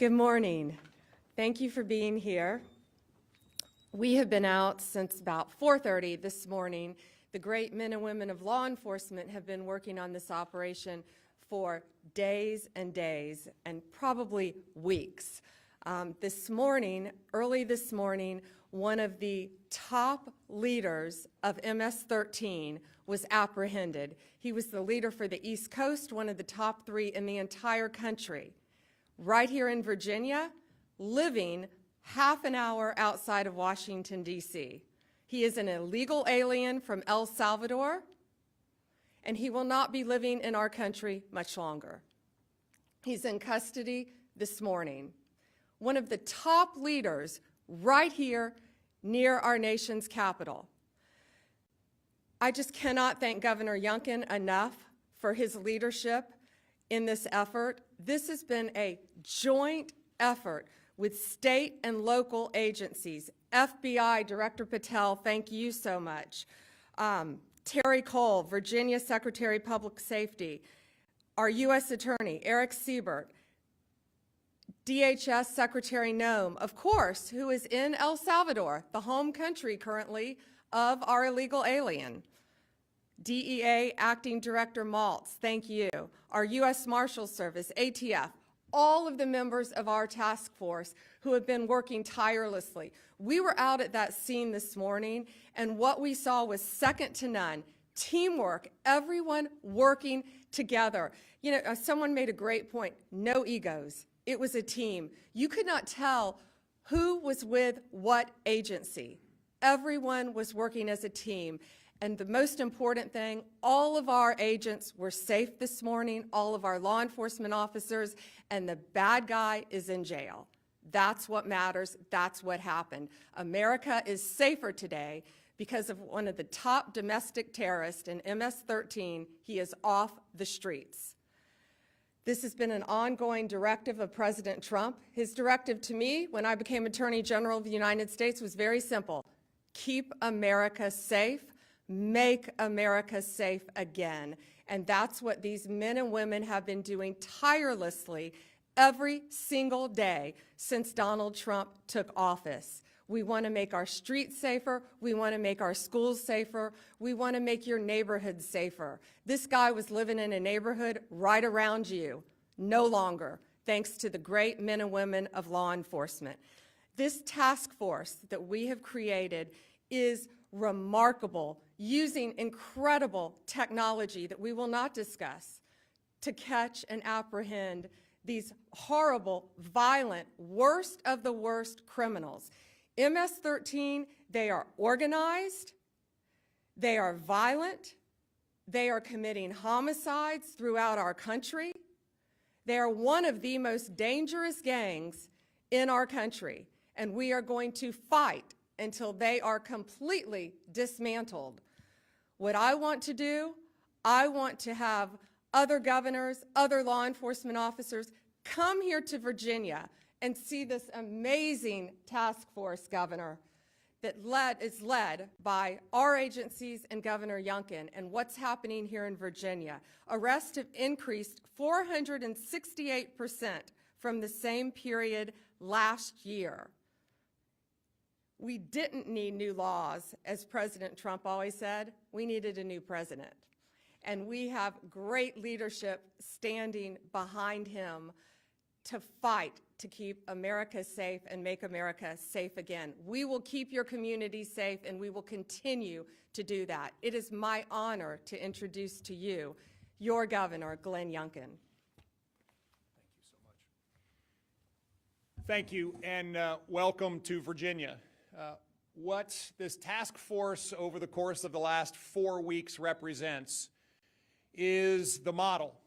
Good morning. Thank you for being here. We have been out since about 4:30 this morning. The great men and women of law enforcement have been working on this operation for days and days, and probably weeks. Early this morning, one of the top leaders of MS-13 was apprehended. He was the leader for the East Coast, one of the top 3 in the entire country, right here in Virginia, living half an hour outside of Washington, D.C. He is an illegal alien from El Salvador, and he will not be living in our country much longer. He's in custody this morning. One of the top leaders right here near our nation's capital. I just cannot thank Governor Youngkin enough for his leadership in this effort. This has been a joint effort with state and local agencies. FBI Director Patel, thank you so much. Terry Cole, Virginia Secretary of Public Safety, our U.S. Attorney, Eric Siebert, DHS Secretary Noem, of course, who is in El Salvador, the home country currently of our illegal alien. DEA Acting Director Maltz, thank you. Our U.S. Marshals Service, ATF, all of the members of our task force who have been working tirelessly. We were out at that scene this morning, and what we saw was second to none. Teamwork, everyone working together. You know, someone made a great point, no egos. It was a team. You could not tell who was with what agency. Everyone was working as a team. And the most important thing, all of our agents were safe this morning, all of our law enforcement officers, and the bad guy is in jail. That's what matters. That's what happened. America is safer today because of one of the top domestic terrorists in MS-13. He is off the streets. This has been an ongoing directive of President Trump. His directive to me when I became Attorney General of the United States was very simple. Keep America safe. Make America safe again. And that's what these men and women have been doing tirelessly every single day since Donald Trump took office. We want to make our streets safer. We want to make our schools safer. We want to make your neighborhood safer. This guy was living in a neighborhood right around you. No longer, thanks to the great men and women of law enforcement. This task force that we have created is remarkable, using incredible technology that we will not discuss to catch and apprehend these horrible, violent, worst of the worst criminals. MS-13, they are organized, they are violent, they are committing homicides throughout our country. They are one of the most dangerous gangs in our country, and we are going to fight until they are completely dismantled. What I want to do, I want to have other governors, other law enforcement officers come here to Virginia and see this amazing task force, Governor, that is led by our agencies and Governor Youngkin. And what's happening here in Virginia? Arrests have increased 468% from the same period last year. We didn't need new laws, as President Trump always said. We needed a new president. And we have great leadership standing behind him to fight to keep America safe and make America safe again. We will keep your community safe, and we will continue to do that. It is my honor to introduce to you your Governor, Glenn Youngkin. Thank you, and welcome to Virginia. What this task force over the course of the last 4 weeks represents is the model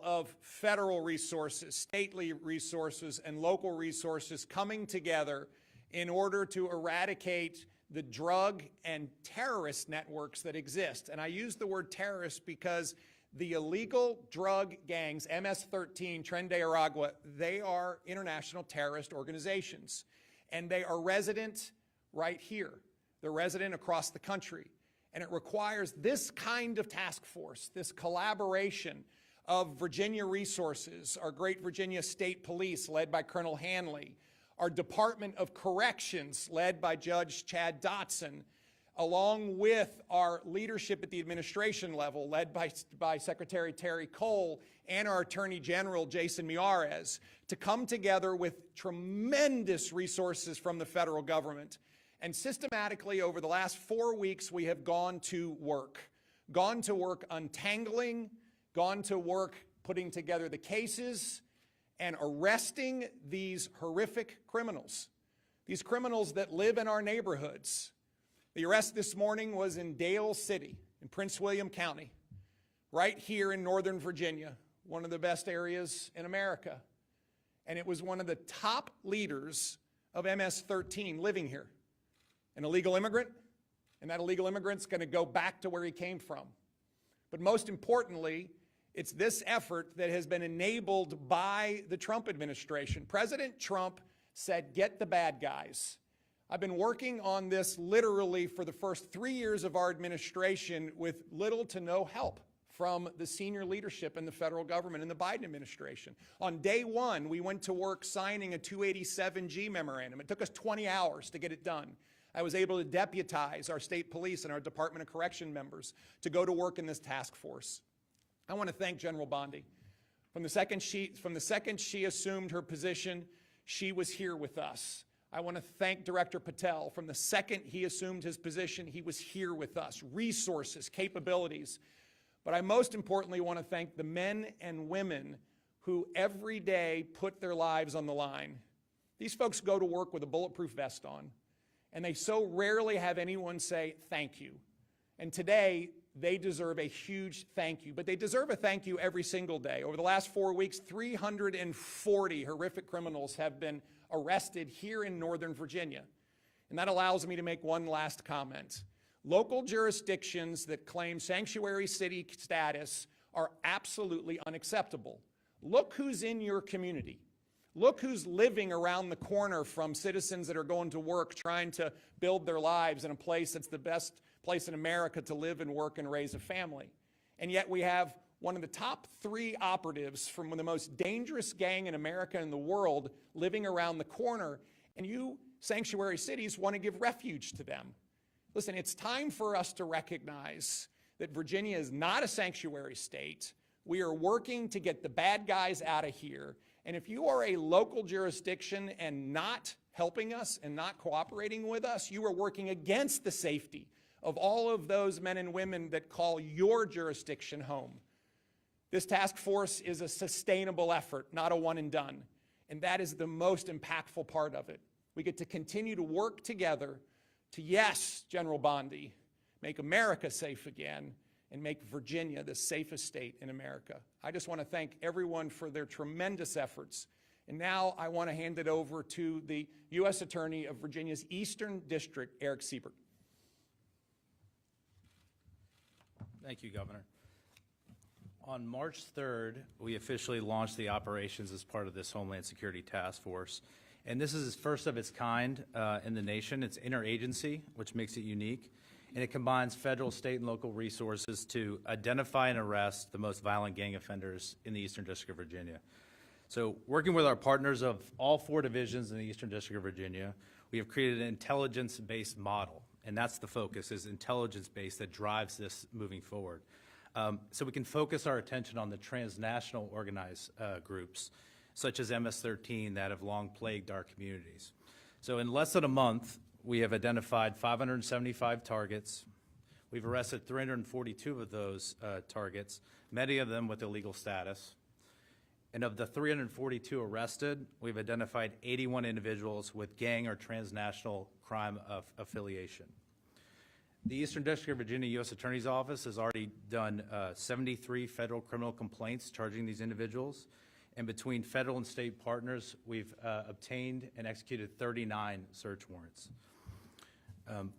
of federal resources, stately resources, and local resources coming together in order to eradicate the drug and terrorist networks that exist. And I use the word terrorist because the illegal drug gangs, MS-13, Tren de Aragua, they are international terrorist organizations. And they are resident right here. They're resident across the country. And it requires this kind of task force, this collaboration of Virginia resources, our great Virginia State Police led by Colonel Hanley, our Department of Corrections led by Judge Chad Dotson, along with our leadership at the administration level led by Secretary Terry Cole and our Attorney General Jason Miyares, to come together with tremendous resources from the federal government. And systematically over the last 4 weeks, we have gone to work untangling, gone to work putting together the cases and arresting these horrific criminals, these criminals that live in our neighborhoods. The arrest this morning was in Dale City in Prince William County, right here in Northern Virginia, one of the best areas in America. And it was one of the top leaders of MS-13 living here, an illegal immigrant, and that illegal immigrant's going to go back to where he came from. But most importantly, it's this effort that has been enabled by the Trump administration. President Trump said, "Get the bad guys." I've been working on this literally for the first 3 years of our administration with little to no help from the senior leadership in the federal government and the Biden administration. On day one, we went to work signing a 287G memorandum. It took us 20 hours to get it done. I was able to deputize our state police and our Department of Correction members to go to work in this task force. I want to thank General Bondi. From the second she assumed her position, she was here with us. I want to thank Director Patel. From the second he assumed his position, he was here with us. Resources, capabilities. But I most importantly want to thank the men and women who every day put their lives on the line. These folks go to work with a bulletproof vest on, and they so rarely have anyone say thank you. And today, they deserve a huge thank you, but they deserve a thank you every single day. Over the last 4 weeks, 340 horrific criminals have been arrested here in Northern Virginia. And that allows me to make one last comment. Local jurisdictions that claim sanctuary city status are absolutely unacceptable. Look who's in your community. Look who's living around the corner from citizens that are going to work, trying to build their lives in a place that's the best place in America to live and work and raise a family. And yet we have one of the top 3 operatives from the most dangerous gang in America and the world living around the corner, and you sanctuary cities want to give refuge to them. Listen, it's time for us to recognize that Virginia is not a sanctuary state. We are working to get the bad guys out of here. And if you are a local jurisdiction and not helping us and not cooperating with us, you are working against the safety of all of those men and women that call your jurisdiction home. This task force is a sustainable effort, not a one and done. And that is the most impactful part of it. We get to continue to work together to, yes, General Bondi, make America safe again and make Virginia the safest state in America. I just want to thank everyone for their tremendous efforts. And now I want to hand it over to the U.S. Attorney of Virginia's Eastern District, Eric Siebert. Thank you, Governor. On March 3rd, we officially launched the operations as part of this Homeland Security Task Force. And this is first of its kind in the nation. It's interagency, which makes it unique. And it combines federal, state, and local resources to identify and arrest the most violent gang offenders in the Eastern District of Virginia. So working with our partners of all 4 divisions in the Eastern District of Virginia, we have created an intelligence-based model. And that's the focus, is intelligence-based that drives this moving forward. So we can focus our attention on the transnational organized groups, such as MS-13, that have long plagued our communities. So in less than a month, we have identified 575 targets. We've arrested 342 of those targets, many of them with illegal status. And of the 342 arrested, we've identified 81 individuals with gang or transnational crime of affiliation. The Eastern District of Virginia U.S. Attorney's Office has already done 73 federal criminal complaints charging these individuals. And between federal and state partners, we've obtained and executed 39 search warrants.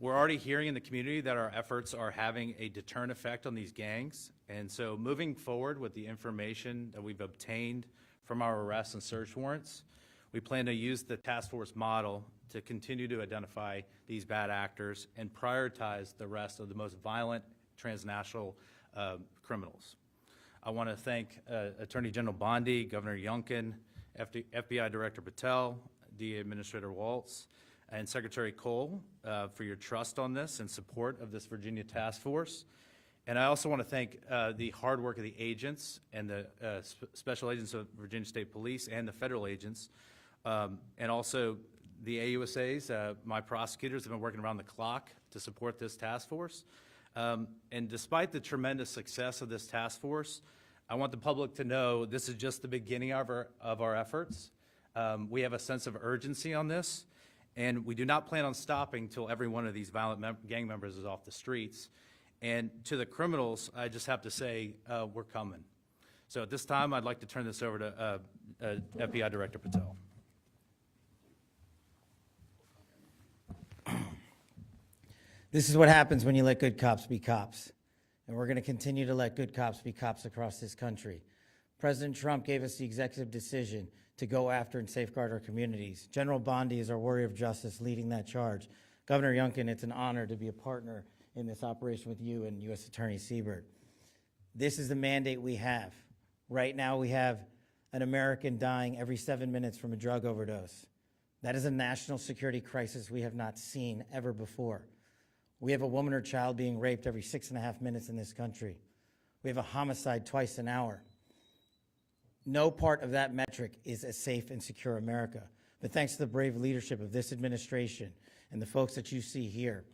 We're already hearing in the community that our efforts are having a deterrent effect on these gangs. And so moving forward with the information that we've obtained from our arrests and search warrants, we plan to use the task force model to continue to identify these bad actors and prioritize the rest of the most violent transnational criminals. I want to thank Attorney General Bondi, Governor Youngkin, FBI Director Patel, DA Administrator Waltz, and Secretary Cole for your trust on this and support of this Virginia task force. And I also want to thank the hard work of the agents and the special agents of Virginia State Police and the federal agents, and also the AUSAs. My prosecutors have been working around the clock to support this task force. And despite the tremendous success of this task force, I want the public to know this is just the beginning of our efforts. We have a sense of urgency on this, and we do not plan on stopping till every one of these violent gang members is off the streets. And to the criminals, I just have to say, we're coming. So at this time, I'd like to turn this over to FBI Director Patel. This is what happens when you let good cops be cops. And we're going to continue to let good cops be cops across this country. President Trump gave us the executive decision to go after and safeguard our communities. General Bondi is our warrior of justice leading that charge. Governor Youngkin, it's an honor to be a partner in this operation with you and U.S. Attorney Siebert. This is the mandate we have. Right now we have an American dying every 7 minutes from a drug overdose. That is a national security crisis we have not seen ever before. We have a woman or child being raped every 6.5 minutes in this country. We have a homicide twice an hour. No part of that metric is a safe and secure America. But thanks to the brave leadership of this administration and the folks that you see here,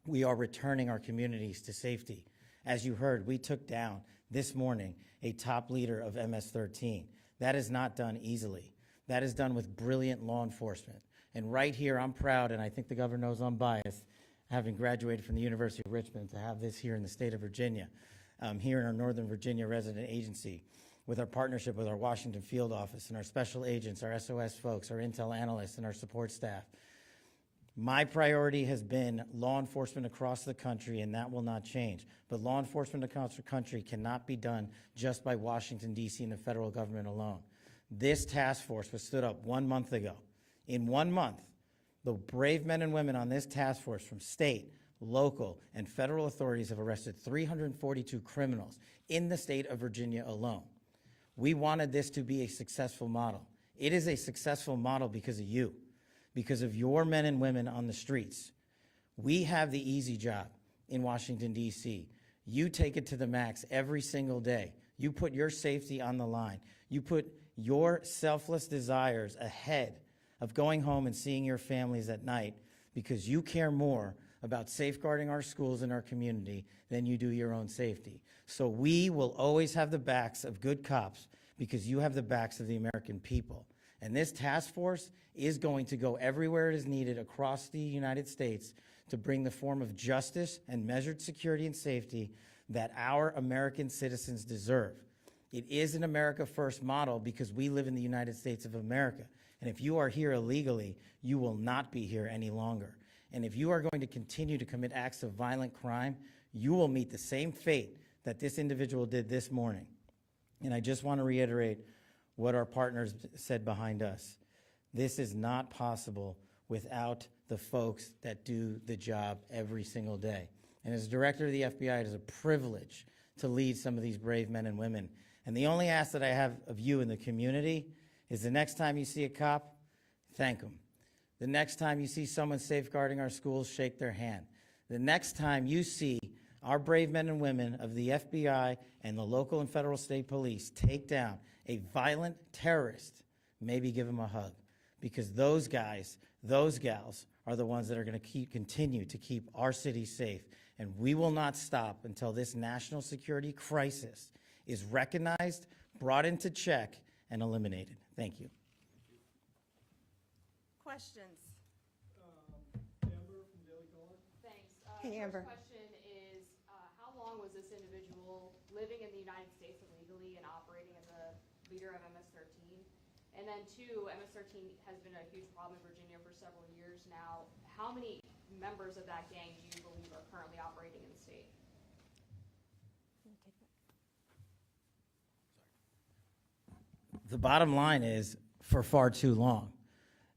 we are returning our communities to safety. As you heard, we took down this morning a top leader of MS-13. That is not done easily. That is done with brilliant law enforcement. And right here, I'm proud, and I think the governor knows I'm biased, having graduated from the University of Richmond, to have this here in the state of Virginia, here in our Northern Virginia resident agency, with our partnership with our Washington field office and our special agents, our SOS folks, our intel analysts, and our support staff. My priority has been law enforcement across the country, and that will not change. But law enforcement across the country cannot be done just by Washington, D.C. and the federal government alone. This task force was stood up 1 month ago. In 1 month, the brave men and women on this task force from state, local, and federal authorities have arrested 342 criminals in the state of Virginia alone. We wanted this to be a successful model. It is a successful model because of you. Because of your men and women on the streets. We have the easy job in Washington, D.C. You take it to the max every single day. You put your safety on the line. You put your selfless desires ahead of going home and seeing your families at night because you care more about safeguarding our schools and our community than you do your own safety. So we will always have the backs of good cops because you have the backs of the American people. And this task force is going to go everywhere it is needed across the United States to bring the form of justice and measured security and safety that our American citizens deserve. It is an America First model because we live in the United States of America. And if you are here illegally, you will not be here any longer. And if you are going to continue to commit acts of violent crime, you will meet the same fate that this individual did this morning. And I just want to reiterate what our partners said behind us. This is not possible without the folks that do the job every single day. And as director of the FBI, it is a privilege to lead some of these brave men and women. And the only ask that I have of you in the community is the next time you see a cop, thank them. The next time you see someone safeguarding our schools, shake their hand. The next time you see our brave men and women of the FBI and the local and federal state police take down a violent terrorist, maybe give them a hug. Because those guys, those gals are the ones that are going to continue to keep our city safe. And we will not stop until this national security crisis is recognized, brought into check, and eliminated. Thank you. Questions? Amber from Daily Caller. Thanks. Hey, Amber. First question is, how long was this individual living in the United States illegally and operating as a leader of MS-13? And then two, MS-13 has been a huge problem in Virginia for several years now. How many members of that gang do you believe are currently operating in the state? The bottom line is for far too long.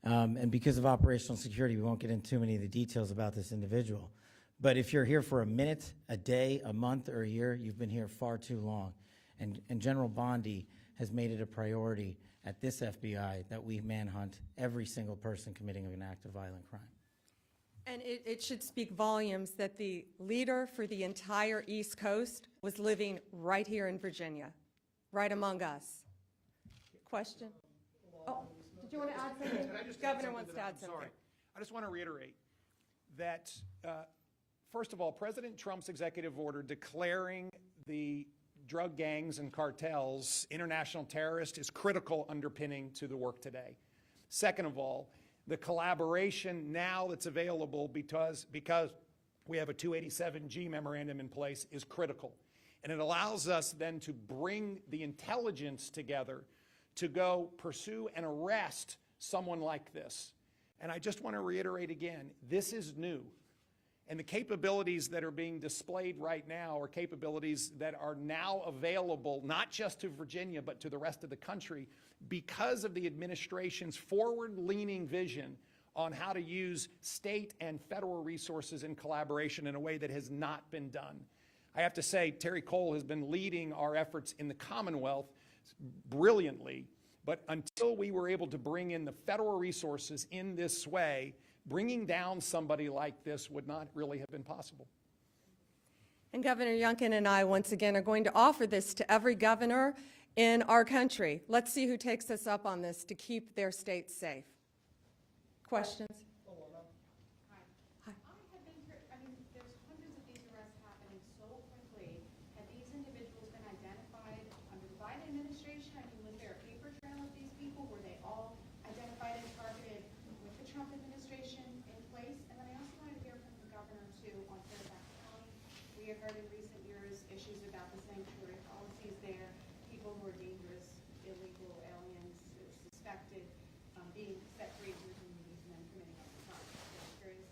And because of operational security, we won't get into too many of the details about this individual. But if you're here for a minute, a day, a month, or a year, you've been here far too long. And General Bondi has made it a priority at this FBI that we manhunt every single person committing an act of violent crime. And it should speak volumes that the leader for the entire East Coast was living right here in Virginia, right among us. Question? Oh, did you want to add something? Governor wants to add something. Sorry. I just want to reiterate that, first of all, President Trump's executive order declaring the drug gangs and cartels international terrorists is critical underpinning to the work today. Second of all, the collaboration now that's available because we have a 287G memorandum in place is critical. And it allows us then to bring the intelligence together to go pursue and arrest someone like this. And I just want to reiterate again, this is new. And the capabilities that are being displayed right now are capabilities that are now available not just to Virginia but to the rest of the country because of the administration's forward-leaning vision on how to use state and federal resources in collaboration in a way that has not been done. I have to say, Terry Cole has been leading our efforts in the Commonwealth brilliantly, but until we were able to bring in the federal resources in this way, bringing down somebody like this would not really have been possible. And Governor Youngkin and I, once again, are going to offer this to every governor in our country. Let's see who takes us up on this to keep their states safe. Questions? Hi. I have been, there's hundreds of these arrests happening so quickly. Have these individuals been identified under the Biden administration? Was there a paper trail of these people? Were they all identified and targeted with the Trump administration in place? And then I also wanted to hear from the governor, too, on Fairfax County. We have heard in recent years issues about the sanctuary policies there, people who are dangerous, illegal aliens, suspected being set free from communities and then committing other crimes. I'm curious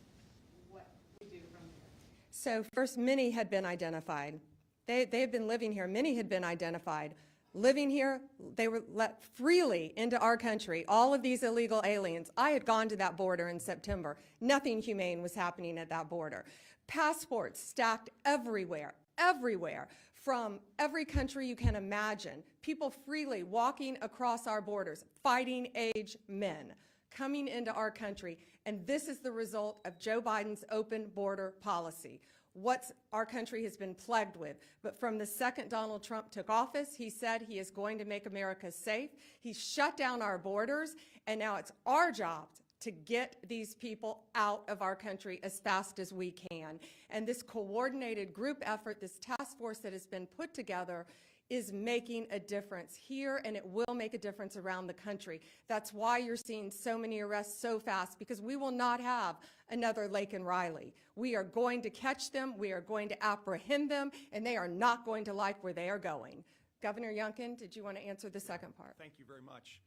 what we do from there. So first, many had been identified. They had been living here. Many had been identified. Living here, they were let freely into our country. All of these illegal aliens. I had gone to that border in September. Nothing humane was happening at that border. Passports stacked everywhere, everywhere, from every country you can imagine. People freely walking across our borders, fighting age men coming into our country. And this is the result of Joe Biden's open border policy. What our country has been plagued with. But from the second Donald Trump took office, he said he is going to make America safe. He shut down our borders, and now it's our job to get these people out of our country as fast as we can. And this coordinated group effort, this task force that has been put together, is making a difference here, and it will make a difference around the country. That's why you're seeing so many arrests so fast, because we will not have another Lake and Riley. We are going to catch them, we are going to apprehend them, and they are not going to like where they are going. Governor Youngkin, did you want to answer the second part? Thank you very much.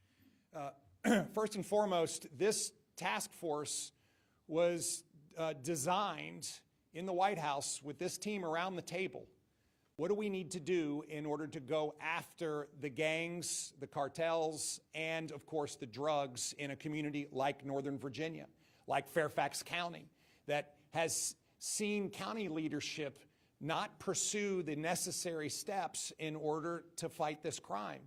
First and foremost, this task force was designed in the White House with this team around the table. What do we need to do in order to go after the gangs, the cartels, and of course the drugs in a community like Northern Virginia, like Fairfax County, that has seen county leadership not pursue the necessary steps in order to fight this crime?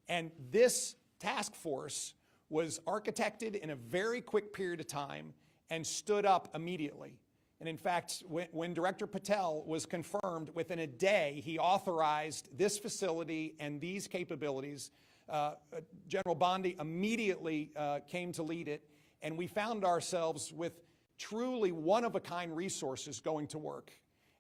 And this task force was architected in a very quick period of time and stood up immediately. And in fact, when Director Patel was confirmed, within a day, he authorized this facility and these capabilities. General Bondi immediately came to lead it, and we found ourselves with truly one-of-a-kind resources going to work.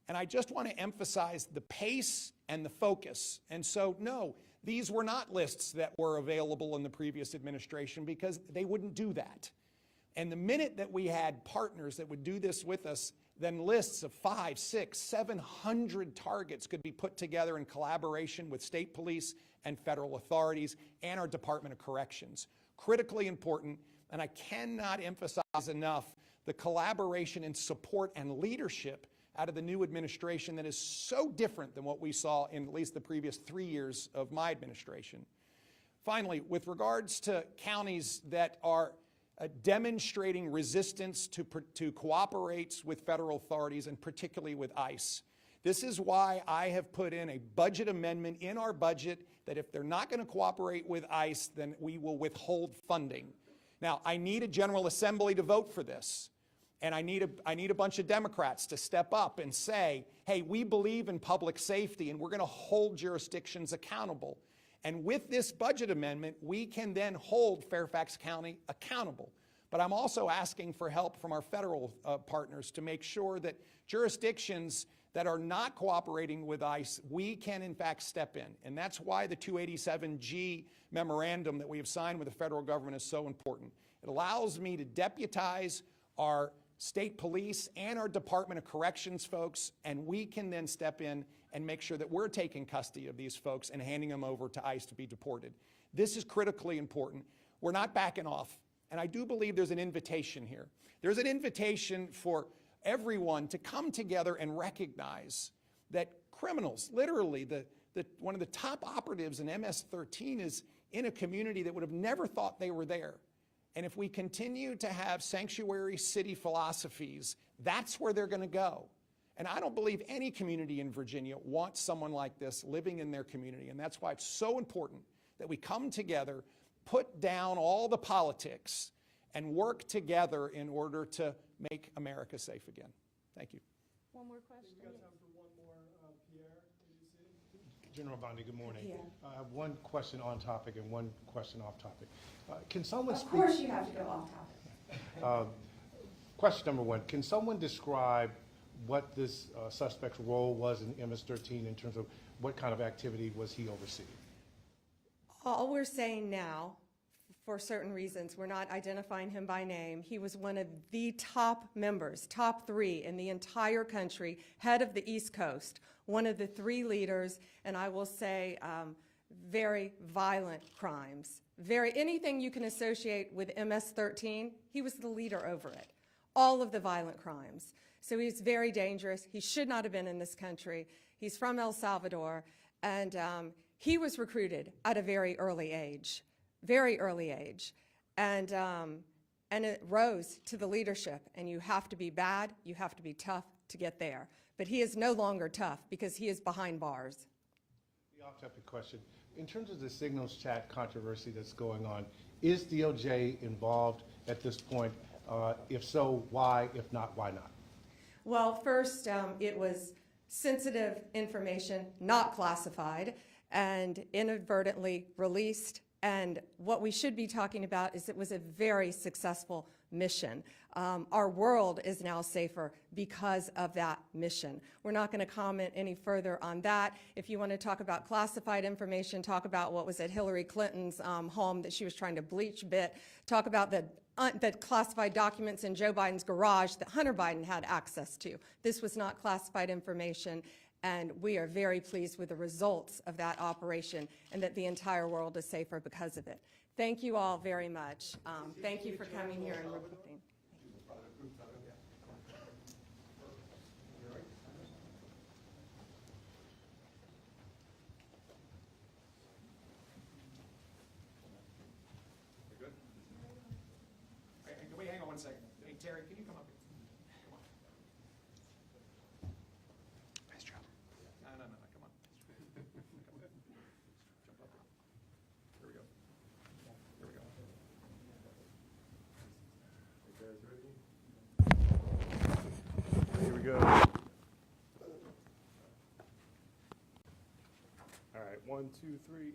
And I just want to emphasize the pace and the focus. And so, no, these were not lists that were available in the previous administration because they wouldn't do that. And the minute that we had partners that would do this with us, then lists of 500, 600, 700 targets could be put together in collaboration with state police and federal authorities and our Department of Corrections. Critically important, and I cannot emphasize enough the collaboration and support and leadership out of the new administration that is so different than what we saw in at least the previous 3 years of my administration. Finally, with regards to counties that are demonstrating resistance to cooperate with federal authorities and particularly with ICE, This is why I have put in a budget amendment in our budget that if they're not going to cooperate with ICE, then we will withhold funding. Now, I need a General Assembly to vote for this. And I need a bunch of Democrats to step up and say, hey, we believe in public safety and we're going to hold jurisdictions accountable. And with this budget amendment, we can then hold Fairfax County accountable. But I'm also asking for help from our federal partners to make sure that jurisdictions that are not cooperating with ICE, we can in fact step in. And that's why the 287G memorandum that we have signed with the federal government is so important. It allows me to deputize our state police and our Department of Corrections folks, and we can then step in and make sure that we're taking custody of these folks and handing them over to ICE to be deported. This is critically important. We're not backing off, and I do believe there's an invitation here. There's an invitation for everyone to come together and recognize that criminals, literally one of the top operatives in MS-13 is in a community that would have never thought they were there. And if we continue to have sanctuary city philosophies, that's where they're going to go. And I don't believe any community in Virginia wants someone like this living in their community. And that's why it's so important that we come together, put down all the politics, and work together in order to make America safe again. Thank you. One more question. We got time for one more, Pierre. General Bondi, good morning. I have one question on topic and one question off topic. Can someone Of speak? course you have to go off topic. Question number one, can someone describe what this suspect's role was in MS-13 in terms of what kind of activity was he overseeing? All we're saying now, for certain reasons, we're not identifying him by name. He was one of the top members, top 3 in the entire country, head of the East Coast, one of the 3 leaders, and I will say very violent crimes. Anything you can associate with MS-13, he was the leader over it. All of the violent crimes. So he's very dangerous. He should not have been in this country. He's from El Salvador, and he was recruited at a very early age, and it rose to the leadership. And you have to be bad, you have to be tough to get there. But he is no longer tough because he is behind bars. The off-topic question, in terms of the signals chat controversy that's going on, is DOJ involved at this point? If so, why? If not, why not? Well, first, it was sensitive information, not classified, and inadvertently released. And what we should be talking about is it was a very successful mission. Our world is now safer because of that mission. We're not going to comment any further on that. If you want to talk about classified information, talk about what was at Hillary Clinton's home that she was trying to bleach bit, talk about the classified documents in Joe Biden's garage that Hunter Biden had access to. This was not classified information, and we are very pleased with the results of that operation and that the entire world is safer because of it. Thank you all very much. Thank you for coming here and reporting. Wait, hang on one second. Hey, Terry, can you come up here? Come on. Nice job. No, come on. Come on. Jump up here. Here we go. Here we go. All right, 1, 2, 3.